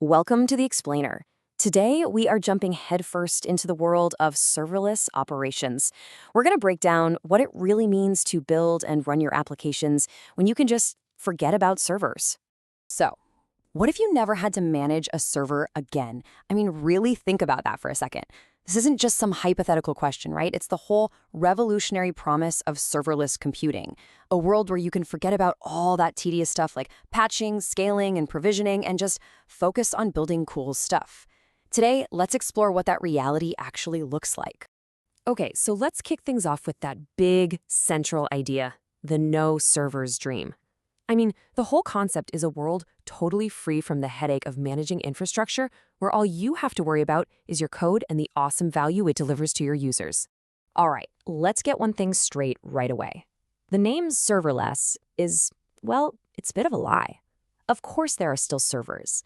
Welcome to the Explainer. Today, we are jumping headfirst into the world of serverless operations. We're going to break down what it really means to build and run your applications when you can just forget about servers. So, what if you never had to manage a server again? I mean, really think about that for a second. This isn't just some hypothetical question, right? It's the whole revolutionary promise of serverless computing, a world where you can forget about all that tedious stuff like patching, scaling, and provisioning, and just focus on building cool stuff. Today, let's explore what that reality actually looks like. Okay, so let's kick things off with that big, central idea, the no servers dream. I mean, the whole concept is a world totally free from the headache of managing infrastructure where all you have to worry about is your code and the awesome value it delivers to your users. All right, let's get one thing straight right away. The name serverless is, well, it's a bit of a lie. Of course there are still servers.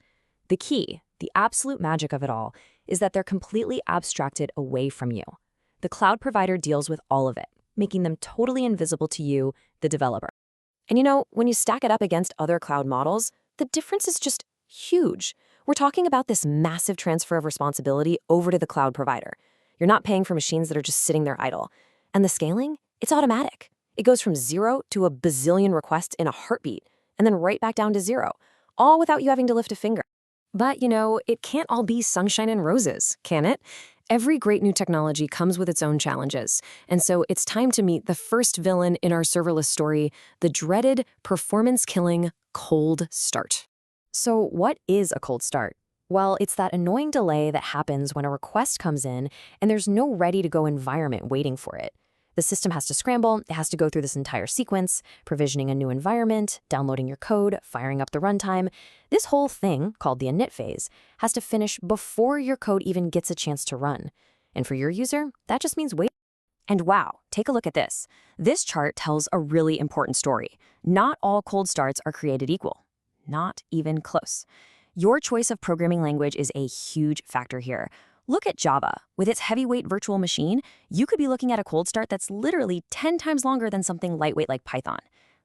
The key, the absolute magic of it all, is that they're completely abstracted away from you. The cloud provider deals with all of it, making them totally invisible to you, the developer. And you know, when you stack it up against other cloud models, the difference is just huge. We're talking about this massive transfer of responsibility over to the cloud provider. You're not paying for machines that are just sitting there idle. And the scaling, it's automatic. It goes from 0 to a bazillion requests in a heartbeat, and then right back down to 0, all without you having to lift a finger. But, you know, it can't all be sunshine and roses, can it? Every great new technology comes with its own challenges, and so it's time to meet the first villain in our serverless story, the dreaded, performance-killing cold start. So what is a cold start? Well, it's that annoying delay that happens when a request comes in and there's no ready-to-go environment waiting for it. The system has to scramble, it has to go through this entire sequence, provisioning a new environment, downloading your code, firing up the runtime. This whole thing, called the init phase, has to finish before your code even gets a chance to run. And for your user, that just means wait. And wow, take a look at this. This chart tells a really important story. Not all cold starts are created equal. Not even close. Your choice of programming language is a huge factor here. Look at Java. With its heavyweight virtual machine, you could be looking at a cold start that's literally 10 times longer than something lightweight like Python.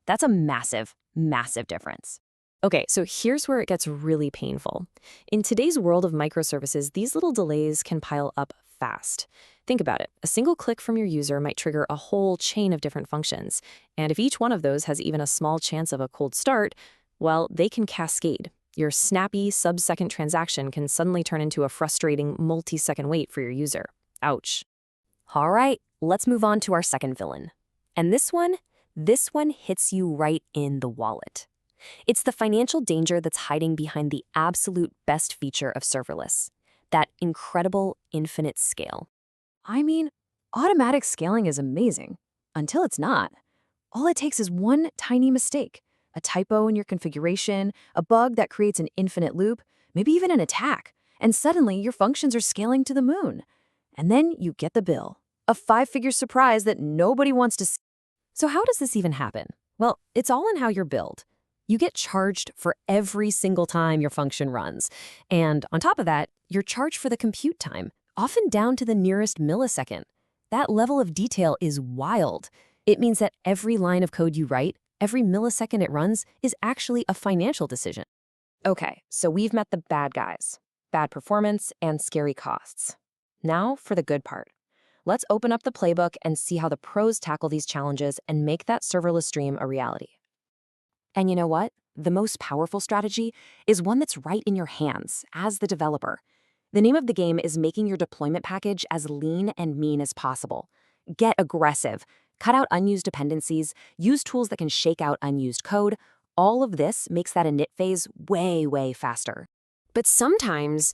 That's a massive, massive difference. Okay, so here's where it gets really painful. In today's world of microservices, these little delays can pile up fast. Think about it. A single click from your user might trigger a whole chain of different functions. And if each one of those has even a small chance of a cold start, well, they can cascade. Your snappy sub-second transaction can suddenly turn into a frustrating multi-second wait for your user. Ouch. All right, let's move on to our second villain. And this one hits you right in the wallet. It's the financial danger that's hiding behind the absolute best feature of serverless, that incredible infinite scale. I mean, automatic scaling is amazing, until it's not. All it takes is one tiny mistake. A typo in your configuration, a bug that creates an infinite loop, maybe even an attack, and suddenly your functions are scaling to the moon. And then you get the bill, a 5-figure surprise that nobody wants to see. So how does this even happen? Well, it's all in how you're billed. You get charged for every single time your function runs. And on top of that, you're charged for the compute time, often down to the nearest millisecond. That level of detail is wild. It means that every line of code you write, every millisecond it runs, is actually a financial decision. Okay, so we've met the bad guys, bad performance, and scary costs. Now for the good part. Let's open up the playbook and see how the pros tackle these challenges and make that serverless dream a reality. And you know what? The most powerful strategy is one that's right in your hands as the developer. The name of the game is making your deployment package as lean and mean as possible. Get aggressive. Cut out unused dependencies, use tools that can shake out unused code. All of this makes that init phase way, way faster. But sometimes,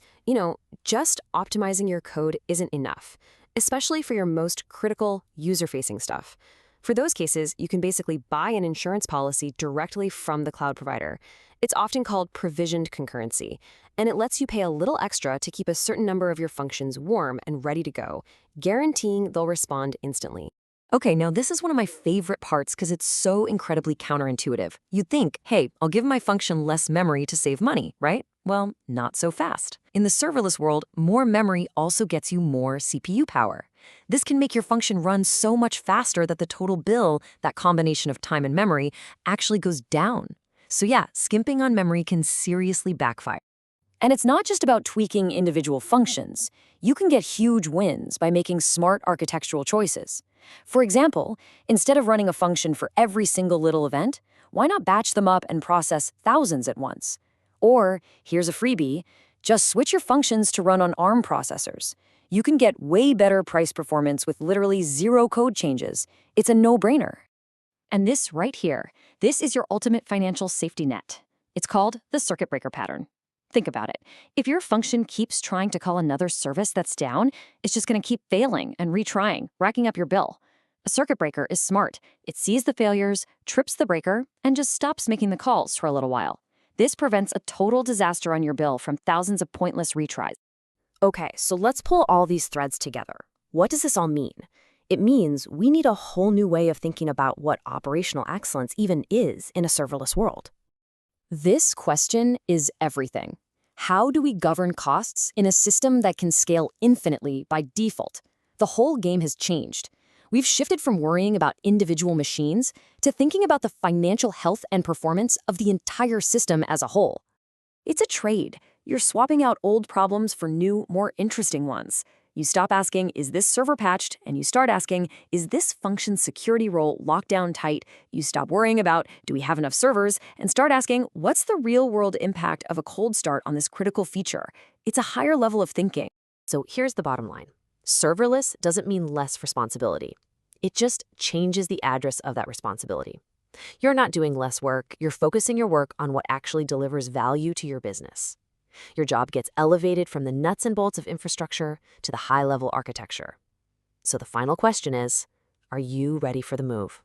just optimizing your code isn't enough, especially for your most critical user-facing stuff. For those cases, you can basically buy an insurance policy directly from the cloud provider. It's often called provisioned concurrency, and it lets you pay a little extra to keep a certain number of your functions warm and ready to go, guaranteeing they'll respond instantly. Okay, now this is one of my favorite parts because it's so incredibly counterintuitive. You'd think, hey, I'll give my function less memory to save money, right? Well, not so fast. In the serverless world, more memory also gets you more CPU power. This can make your function run so much faster that the total bill, that combination of time and memory, actually goes down. So yeah, skimping on memory can seriously backfire. And it's not just about tweaking individual functions. You can get huge wins by making smart architectural choices. For example, instead of running a function for every single little event, why not batch them up and process thousands at once? Or, here's a freebie, just switch your functions to run on ARM processors. You can get way better price performance with literally zero code changes. It's a no-brainer. And this right here, this is your ultimate financial safety net. It's called the circuit breaker pattern. Think about it. If your function keeps trying to call another service that's down, it's just going to keep failing and retrying, racking up your bill. A circuit breaker is smart. It sees the failures, trips the breaker, and just stops making the calls for a little while. This prevents a total disaster on your bill from thousands of pointless retries. Okay, so let's pull all these threads together. What does this all mean? It means we need a whole new way of thinking about what operational excellence even is in a serverless world. This question is everything. How do we govern costs in a system that can scale infinitely by default? The whole game has changed. We've shifted from worrying about individual machines to thinking about the financial health and performance of the entire system as a whole. It's a trade. You're swapping out old problems for new, more interesting ones. You stop asking, is this server patched? And you start asking, is this function security role locked down tight? You stop worrying about, do we have enough servers? And start asking, what's the real-world impact of a cold start on this critical feature? It's a higher level of thinking. So here's the bottom line. Serverless doesn't mean less responsibility. It just changes the address of that responsibility. You're not doing less work. You're focusing your work on what actually delivers value to your business. Your job gets elevated from the nuts and bolts of infrastructure to the high-level architecture. So the final question is, are you ready for the move?